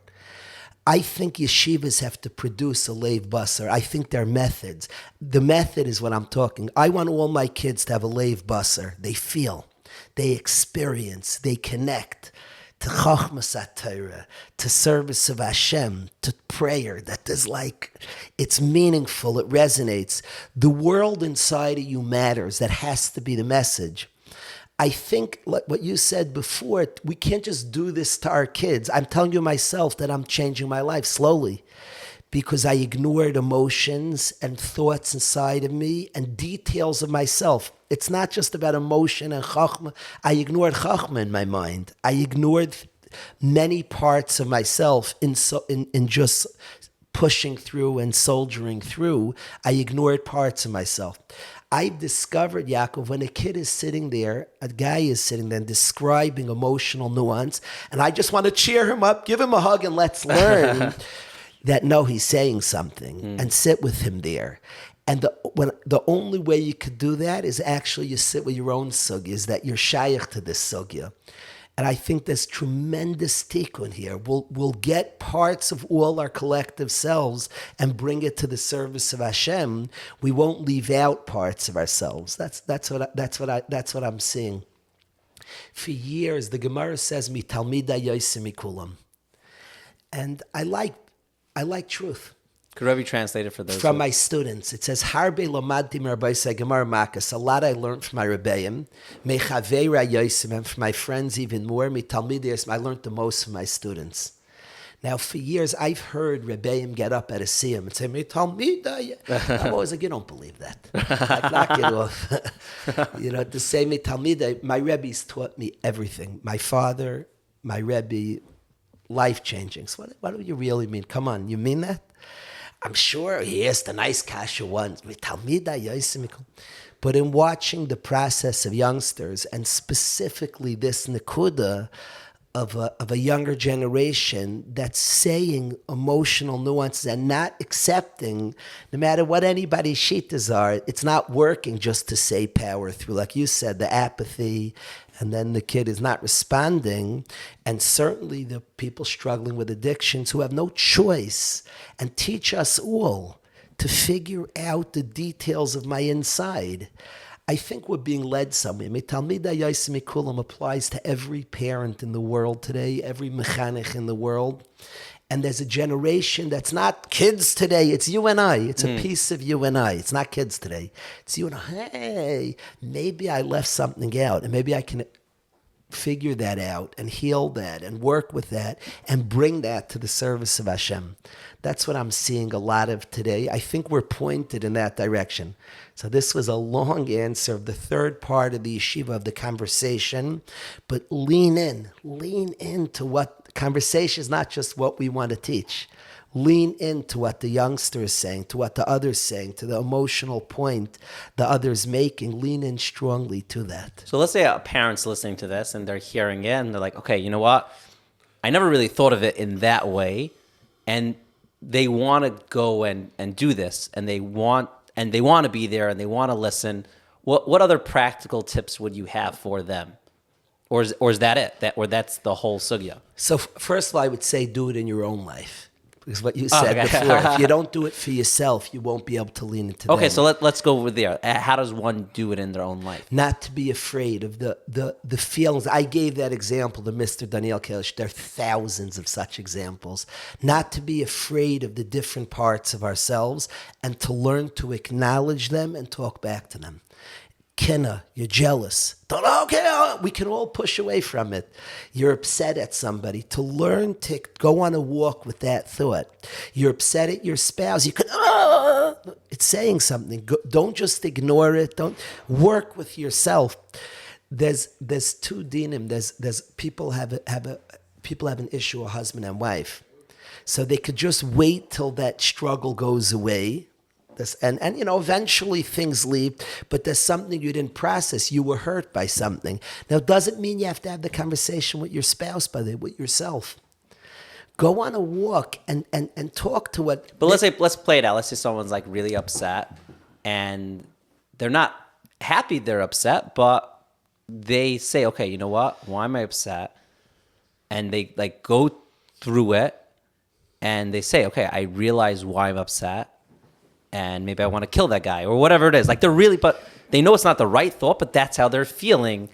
I think yeshivas have to produce a leiv basar. I think there are methods. The method is what I'm talking. I want all my kids to have a leiv basar. They feel, they experience, they connect to Chachmas HaTorah, to service of Hashem, to prayer, that is like, it's meaningful, it resonates. The world inside of you matters. That has to be the message. I think, like what you said before, we can't just do this to our kids. I'm telling you myself that I'm changing my life slowly because I ignored emotions and thoughts inside of me and details of myself. It's not just about emotion and chachma. I ignored chachma in my mind. I ignored many parts of myself in just pushing through and soldiering through. I ignored parts of myself. I've discovered, Yaakov, when a kid is sitting there, a guy is sitting there and describing emotional nuance, and I just want to cheer him up, give him a hug, and let's learn that, no, he's saying something, and sit with him there. And the only way you could do that is actually you sit with your own sugya, is that you're shaykh to this sugya. And I think there's tremendous tikkun here. We'll get parts of all our collective selves and bring it to the service of Hashem. We won't leave out parts of ourselves. That's what I'm seeing. For years, the Gemara says, "Mi talmida yosim mikulam," and I like truth. Could Rabbi translate it for those? From my students, it says, "Harbe lamadti m'Rabbi Gemara Makas." A lot I learned from my rebbeim. Mechaveira yosim, and from my friends even more. Mi talmidei, I learned the most from my students. Now, for years, I've heard rebbeim get up at a siyum and say, "Mi talmidei." I'm always like, you don't believe that. Like, knock it off. To say "Mi talmidei," my Rebbe's taught me everything. My father, my Rebbe, life-changing. So what do you really mean? Come on, you mean that? I'm sure he asked a nice kasha once. But in watching the process of youngsters, and specifically this nekuda of a younger generation that's saying emotional nuances and not accepting, no matter what anybody's shittas are, it's not working just to say power through, like you said, the apathy, and then the kid is not responding, and certainly the people struggling with addictions who have no choice, and teach us all to figure out the details of my inside. I think we're being led somewhere. Talmidei yosim mikulam applies to every parent in the world today, every mechanech in the world. And there's a generation that's not kids today. It's you and I. It's a piece of you and I. It's not kids today. It's you and I. Hey, maybe I left something out, and maybe I can figure that out and heal that and work with that and bring that to the service of Hashem. That's what I'm seeing a lot of today. I think we're pointed in that direction. So this was a long answer of the third part of the yeshiva of the conversation, but lean into what the conversation is, not just what we want to teach. Lean into what the youngster is saying, to what the other's saying, to the emotional point the other's making. Lean in strongly to that. So let's say a parent's listening to this and they're hearing it and they're like, okay, you know what? I never really thought of it in that way. And they want to go and do this, and they want to be there, and they want to listen. What other practical tips would you have for them? Or is that it? That's the whole sugya? So first of all, I would say do it in your own life. Because what you said before, if you don't do it for yourself, you won't be able to lean into that. Okay, so let's go over there. How does one do it in their own life? Not to be afraid of the feelings. I gave that example to Mr. Daniel Kalish. There are thousands of such examples. Not to be afraid of the different parts of ourselves, and to learn to acknowledge them and talk back to them. Kenna, you're jealous. We can all push away from it. You're upset at somebody. To learn to go on a walk with that thought. You're upset at your spouse. You could, it's saying something. Don't just ignore it. Don't work with yourself. There's two dinim. There's people have an issue, a husband and wife. So they could just wait till that struggle goes away. And eventually things leave, but there's something you didn't process. You were hurt by something. Now, it doesn't mean you have to have the conversation with your spouse, but with yourself. Go on a walk and talk to what. But let's play it out. Let's say someone's like really upset, and they're not happy they're upset, but they say, okay, you know what? Why am I upset? And they like go through it, and they say, okay, I realize why I'm upset, and maybe I want to kill that guy or whatever it is. Like but they know it's not the right thought, but that's how they're feeling.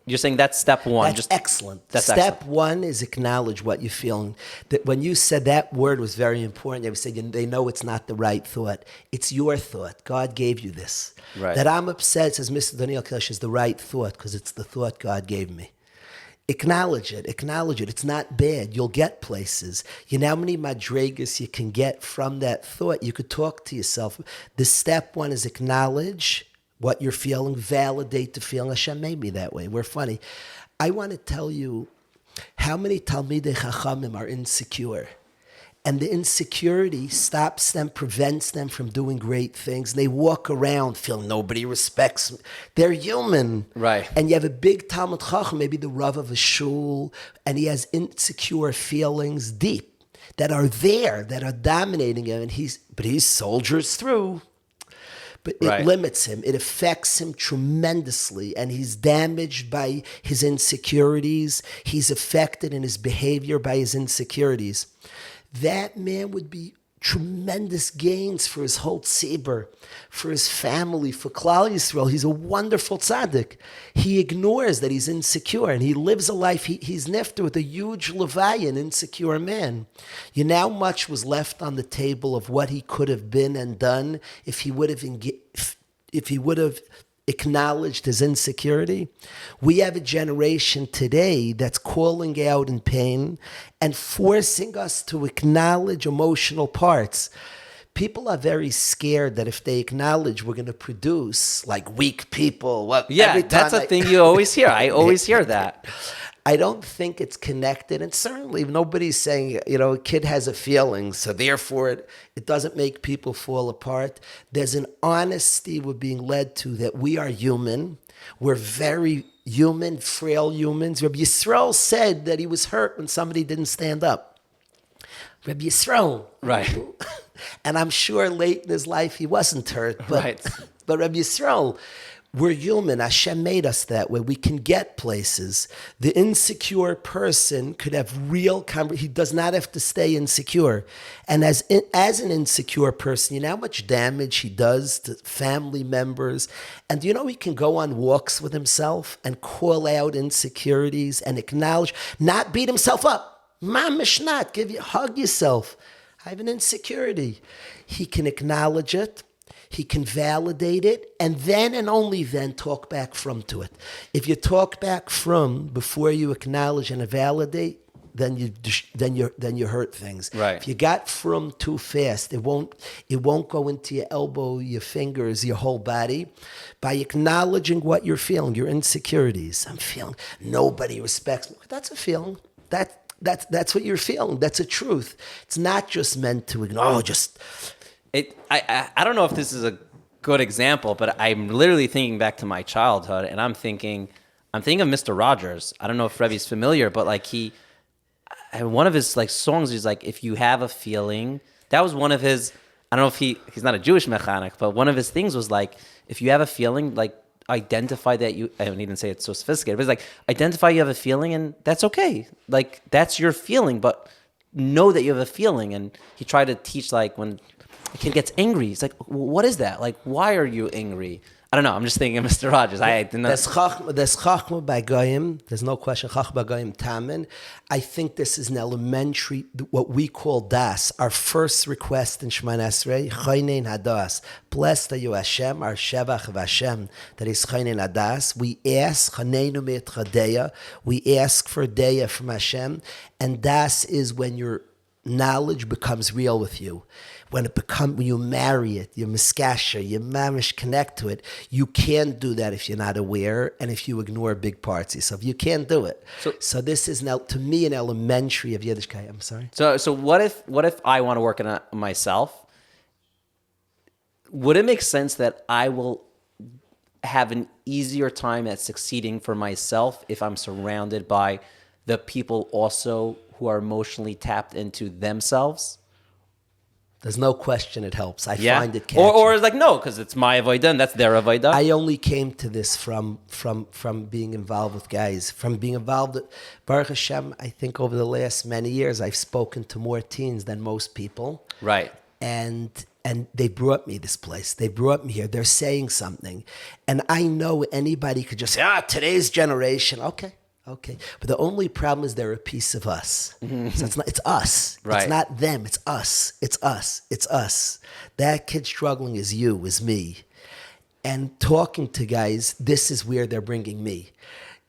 You're saying that's step one. That's excellent. That's step excellent. one is acknowledge what you're feeling. That when you said that word was very important. They said they know it's not the right thought. It's your thought. God gave you this. Right. That I'm upset, says Mr. Daniel Kalish, is the right thought because it's the thought God gave me. Acknowledge it. It's not bad. You'll get places. You know how many madrigas you can get from that thought? You could talk to yourself. The step one is acknowledge what you're feeling, validate the feeling. Hashem made me that way. We're funny. I want to tell you how many Talmidei Chachamim are insecure. And the insecurity stops them, prevents them from doing great things. They walk around feeling nobody respects me. They're human. Right. And you have a big Talmud Chacham, maybe the Rav of a shul, and he has insecure feelings deep that are there, that are dominating him. And he soldiers through. But it limits him. It affects him tremendously. And he's damaged by his insecurities. He's affected in his behavior by his insecurities. That man would be tremendous gains for his whole tzibur, for his family, for Klal Yisrael. He's a wonderful tzaddik. He ignores that he's insecure, and he lives a life. He's nifter with a huge levayan, insecure man. You know how much was left on the table of what he could have been and done if he would have acknowledged his insecurity. We have a generation today that's calling out in pain and forcing us to acknowledge emotional parts. People are very scared that if they acknowledge, we're going to produce like weak people. That's a thing you always hear. I always hear that. I don't think it's connected, and certainly nobody's saying, a kid has a feeling, so therefore it doesn't make people fall apart. There's an honesty we're being led to that we are human. We're very human, frail humans. Rabbi Yisrael said that he was hurt when somebody didn't stand up. Rabbi Yisrael. Right. And I'm sure late in his life he wasn't hurt. But Rabbi Yisrael, we're human. Hashem made us that way. We can get places. The insecure person could have real he does not have to stay insecure. And as an insecure person, you know how much damage he does to family members. And he can go on walks with himself and call out insecurities and acknowledge, not beat himself up. Mamish not. Hug yourself. I have an insecurity. He can acknowledge it. He can validate it, and then and only then talk back from to it. If you talk back from before you acknowledge and validate, then you hurt things. Right. If you got from too fast, it won't go into your elbow, your fingers, your whole body. By acknowledging what you're feeling, your insecurities. I'm feeling nobody respects me. That's a feeling. That's what you're feeling. That's a truth. It's not just meant to ignore. I don't know if this is a good example, but I'm literally thinking back to my childhood, and I'm thinking of Mr. Rogers. I don't know if Rebbe's familiar, but like one of his like songs, he's like, if you have a feeling, that was one of his, I don't know if he's not a Jewish mechanic, but one of his things was like, if you have a feeling, like identify that I don't even say it's so sophisticated, but it's like, identify you have a feeling and that's okay. Like that's your feeling, but know that you have a feeling. And he tried to teach like when a kid gets angry, he's like, what is that? Like, why are you angry? I don't know. I'm just thinking of Mr. Rogers. There's Chachma by Goyim. There's no question. Chachma by Goyim Tamen. I think this is an elementary, what we call Das. Our first request in Shemana Esrei, Chaynein Hadas. Blessed are you, Hashem, our Shevach of Hashem. That is Chaynein Hadas. We ask, Chaneinu Me'et Chadeya. We ask for Deya from Hashem. And Das is when your knowledge becomes real with you. When you marry it, you miskasha, you mamish connect to it, you can't do that if you're not aware and if you ignore big parts of yourself. You can't do it. So this is now, to me, an elementary of Yiddishkeit. I'm sorry. So what if I want to work on myself? Would it make sense that I will have an easier time at succeeding for myself if I'm surrounded by the people also who are emotionally tapped into themselves? There's no question it helps. I find it catchy. Or it's like, no, because it's my avodah and that's their avodah. I only came to this from being involved with guys, from being involved with Baruch Hashem. I think over the last many years, I've spoken to more teens than most people. Right. And they brought me this place. They brought me here. They're saying something. And I know anybody could just say, today's generation. Okay. But the only problem is they're a piece of us. So it's us. Right. It's not them. It's us. It's us. It's us. That kid struggling is you, is me. And talking to guys, this is where they're bringing me.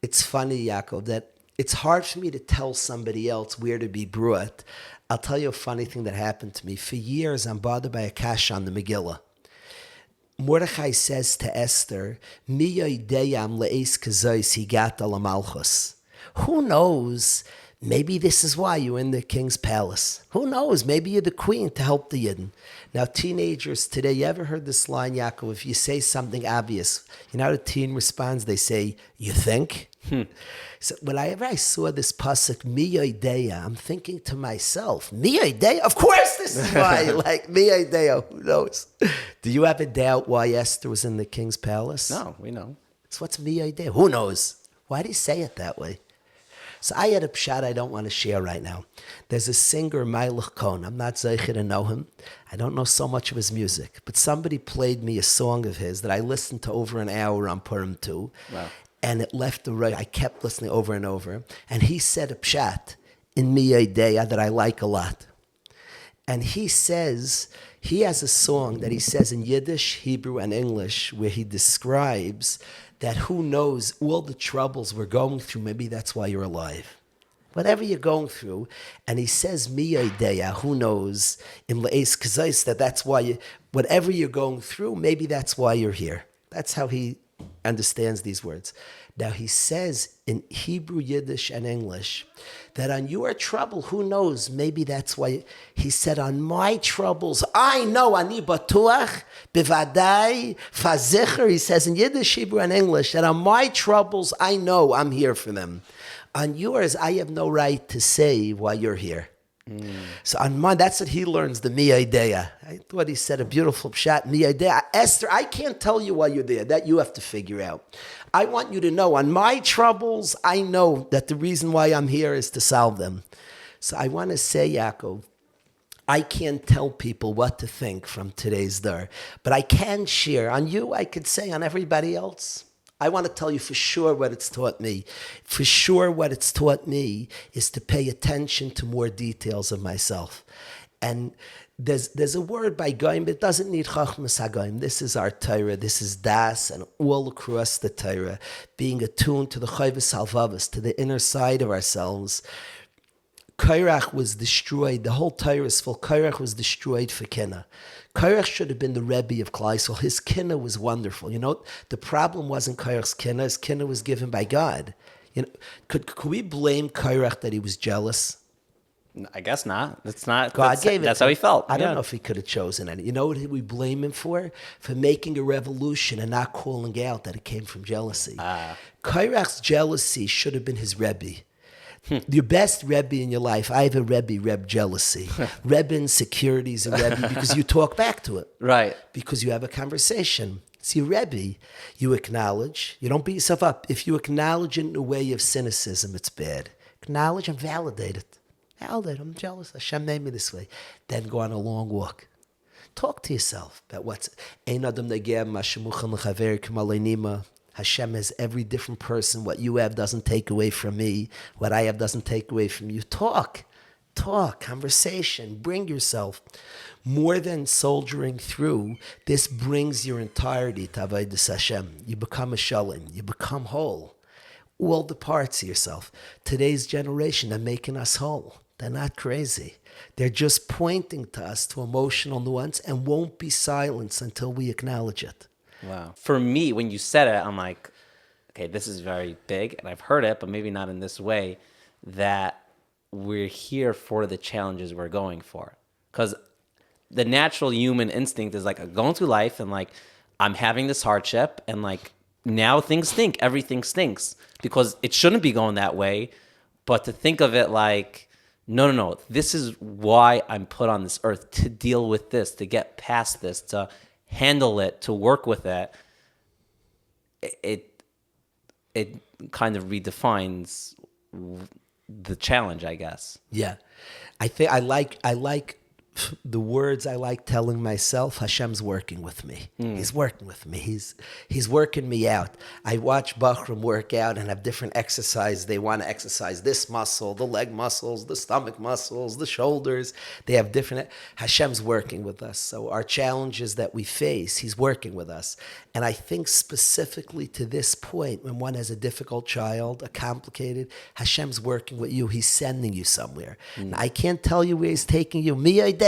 It's funny, Yaakov, that it's hard for me to tell somebody else where to be brought. I'll tell you a funny thing that happened to me. For years, I'm bothered by a kash on the Megillah. Mordechai says to Esther, Mi yoideyam le'es kazois higata lamalchus. Who knows? Maybe this is why you're in the king's palace. Who knows? Maybe you're the queen to help the Yidden. Now, teenagers today, you ever heard this line, Yaakov? If you say something obvious, you know how a teen responds? They say, you think? So whenever I saw this pasuk, mi yodeya, I'm thinking to myself, mi yodeya? Of course this is why. Like, mi yodeya, who knows? Do you ever doubt why Esther was in the king's palace? No, we know. It's what's mi yodeya? Who knows? Why do you say it that way? So I had a pshat I don't want to share right now. There's a singer, Melech Cohen. I'm not Zechi to know him. I don't know so much of his music. But somebody played me a song of his that I listened to over an hour on Purim 2. Wow. And it left the right. I kept listening over and over. And he said a pshat in Mi Yodeya that I like a lot. And he says, he has a song that he says in Yiddish, Hebrew, and English where he describes that who knows all the troubles we're going through, maybe that's why you're alive. Whatever you're going through, and he says, Mi Yodeya, who knows, in Le'es Kazais, that's why, whatever you're going through, maybe that's why you're here. That's how he understands these words. Now he says in Hebrew, Yiddish, and English that on your trouble, who knows, maybe that's why he said, on my troubles, I know, ani batuach, bivadai, fazicher, he says in Yiddish, Hebrew, and English, that on my troubles, I know I'm here for them. On yours, I have no right to say why you're here. So on mine, that's what he learns, the Mi Yodeya. I thought he said a beautiful pshat, Mi Yodeya. Esther, I can't tell you why you're there. That you have to figure out. I want you to know, on my troubles, I know that the reason why I'm here is to solve them. So I want to say, Yaakov, I can't tell people what to think from today's dar, but I can share. On you, I could say, on everybody else, I want to tell you for sure what it's taught me. For sure what it's taught me is to pay attention to more details of myself. And there's a word by Goyim, but it doesn't need Chachmas HaGoyim. This is our Torah, this is Das, and all across the Torah, being attuned to the Chayvus Halvavus, to the inner side of ourselves. Korach was destroyed, the whole Torah is full. Korach was destroyed for Kinna. Korach should have been the Rebbe of Klal Yisrael. His Kinna was wonderful. You know, the problem wasn't Korach's Kinna. His Kinna was given by God. You know, could we blame Korach that he was jealous? I guess not. It's not. God gave it. That's how he felt. I don't know if he could have chosen any. You know what we blame him for? For making a revolution and not calling out that it came from jealousy. Korach's jealousy should have been his Rebbe. Your best Rebbe in your life. I have a Rebbe jealousy. Rebbe insecurities, a Rebbe because you talk back to it. Right. Because you have a conversation. See, Rebbe, you acknowledge. You don't beat yourself up. If you acknowledge it in a way of cynicism, it's bad. Acknowledge and validate it. Validate, I'm jealous. Hashem made me this way. Then go on a long walk. Talk to yourself about what's... Ein adam negeh ma shemuchan l'chaver k'maleinima. Hashem has every different person. What you have doesn't take away from me. What I have doesn't take away from you. Talk, conversation, bring yourself. More than soldiering through, this brings your entirety to Avodas Hashem. You become a shalom. You become whole. All the parts of yourself. Today's generation, they're making us whole. They're not crazy. They're just pointing to us to emotional nuance and won't be silenced until we acknowledge it. Wow. For me, when you said it, I'm like, okay, this is very big, and I've heard it, but maybe not in this way, that we're here for the challenges we're going for. Because the natural human instinct is like going through life and like, I'm having this hardship, and like, now things stink, everything stinks, because it shouldn't be going that way, but to think of it like, no, this is why I'm put on this earth, to deal with this, to get past this, to handle it, to work with it. It kind of redefines the challenge, I guess. Yeah. I think I like the words I like telling myself. Hashem's working with me. He's working with me. He's working me out. I watch Bachram work out and have different exercises. They want to exercise this muscle, the leg muscles, the stomach muscles, the shoulders. They have different. Hashem's working with us. So our challenges that we face, He's working with us. And I think specifically to this point, when one has a difficult child, a complicated, Hashem's working with you. He's sending you somewhere. Now, I can't tell you where He's taking you. Mi idea.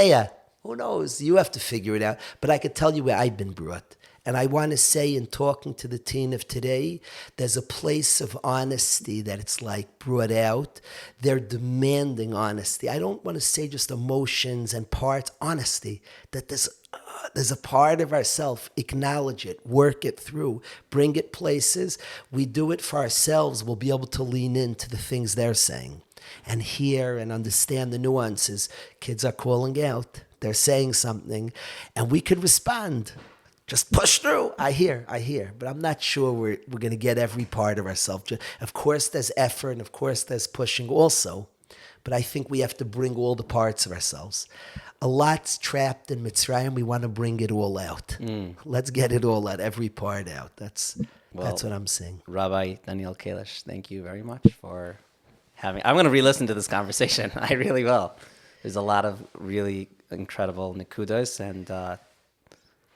Who knows? You have to figure it out. But I could tell you where I've been brought. And I want to say, in talking to the teen of today, there's a place of honesty that it's like brought out. They're demanding honesty. I don't want to say just emotions and parts, honesty, that there's a part of ourselves, acknowledge it, work it through, bring it places. We do it for ourselves. We'll be able to lean into the things they're saying and hear and understand the nuances. Kids are calling out. They're saying something, and we could respond. Just push through. I hear. But I'm not sure we're going to get every part of ourselves. Of course, there's effort, and of course, there's pushing also. But I think we have to bring all the parts of ourselves. A lot's trapped in Mitzrayim. We want to bring it all out. Let's get it all out, every part out. That's what I'm saying. Rabbi Daniel Kalish, thank you very much for having. I'm going to re-listen to this conversation. I really will. There's a lot of really incredible nekudos and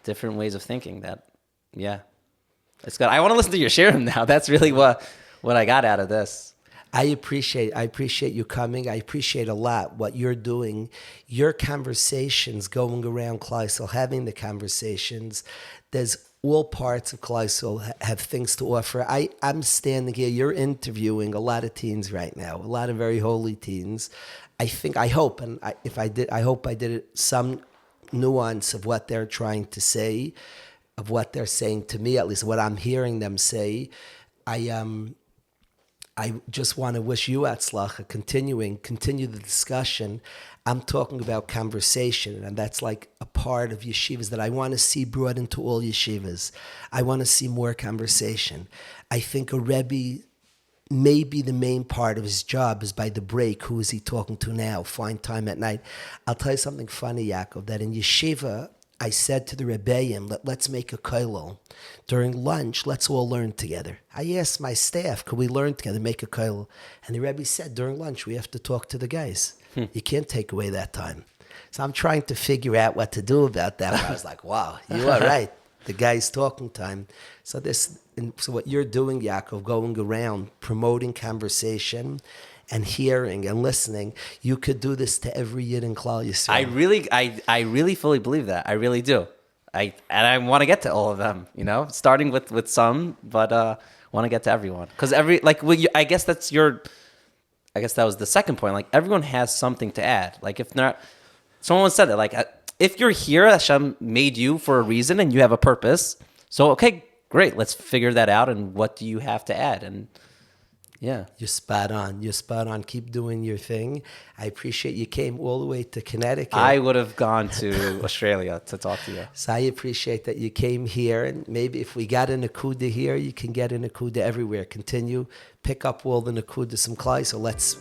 different ways of thinking that, it's good. I want to listen to your shirim now. That's really what I got out of this. I appreciate you coming. I appreciate a lot what you're doing. Your conversations going around Klal Yisrael, having the conversations. There's all parts of Klal Yisrael have things to offer. I'm standing here. You're interviewing a lot of teens right now, a lot of very holy teens. I hope I did it some nuance of what they're trying to say, of what they're saying to me, at least what I'm hearing them say. I just want to wish you atzlacha, continue the discussion. I'm talking about conversation, and that's like a part of yeshivas that I want to see brought into all yeshivas. I want to see more conversation. I think a Rebbe, maybe the main part of his job is by the break. Who is he talking to now? Find time at night. I'll tell you something funny, Yaakov, that in yeshiva, I said to the Rebbeim, let's make a kollel. During lunch, let's all learn together. I asked my staff, could we learn together, make a kollel? And the Rebbe said, during lunch, we have to talk to the guys. You can't take away that time. So I'm trying to figure out what to do about that. I was like, wow, you are right. The guys' talking time. So what you're doing, Yaakov, going around, promoting conversation and hearing and listening, you could do this to every Yid in Klal Yisrael. I really fully believe that. I really do. I want to get to all of them, starting with some, but want to get to everyone. Because I guess that was the second point. Like, everyone has something to add. Like, if not, someone said it, like, if you're here, Hashem made you for a reason and you have a purpose. So, okay, great. Let's figure that out. And what do you have to add? And yeah. You're spot on. Keep doing your thing. I appreciate you came all the way to Connecticut. I would have gone to Australia to talk to you. So I appreciate that you came here. And maybe if we got a nakuda here, you can get a nakuda everywhere. Continue, pick up all the nakudas some klai. So let's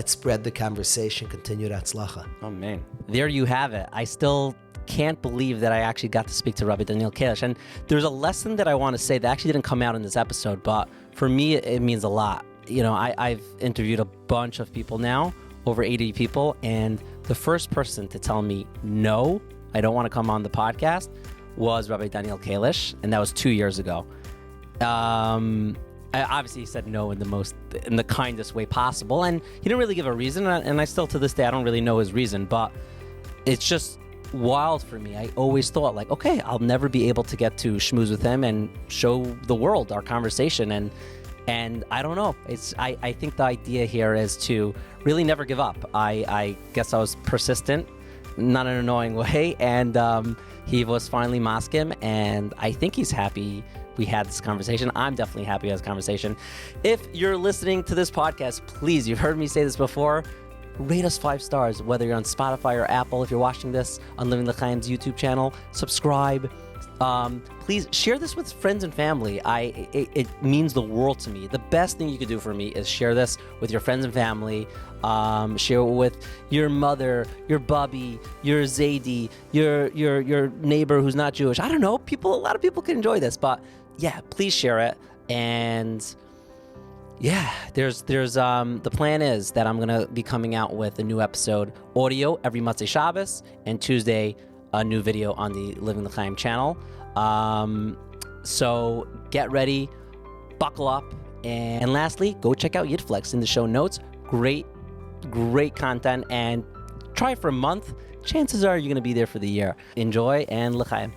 spread the conversation. Continue that tzlacha. Amen. There you have it. I still can't believe that I actually got to speak to Rabbi Daniel Kalish. And there's a lesson that I want to say that actually didn't come out in this episode, but for me, it means a lot. I've interviewed a bunch of people now, over 80 people, and the first person to tell me, no, I don't want to come on the podcast, was Rabbi Daniel Kalish, and that was 2 years ago. Obviously, he said no in the kindest way possible, and he didn't really give a reason, and I still, to this day, I don't really know his reason, but it's just wild for me. I always thought, like, okay, I'll never be able to get to schmooze with him and show the world our conversation, and I don't know. I think the idea here is to really never give up. I guess I was persistent, not in an annoying way, and he was finally maskim, and I think he's happy we had this conversation. I'm definitely happy we had this conversation. If you're listening to this podcast, please, you've heard me say this before, rate us 5 stars, whether you're on Spotify or Apple. If you're watching this on Living L'Chaim's YouTube channel, subscribe. Please share this with friends and family. It means the world to me. The best thing you could do for me is share this with your friends and family. Share it with your mother, your bubby, your Zaidi, your neighbor who's not Jewish. I don't know. A lot of people can enjoy this, but yeah, please share it. And yeah, the plan is that I'm gonna be coming out with a new episode audio every Motzei Shabbos, and Tuesday a new video on the Living L'Chaim channel. So get ready, buckle up, and lastly, go check out YID Flicks in the show notes. Great content, and try it for a month. Chances are you're going to be there for the year. Enjoy, and L'Chaim.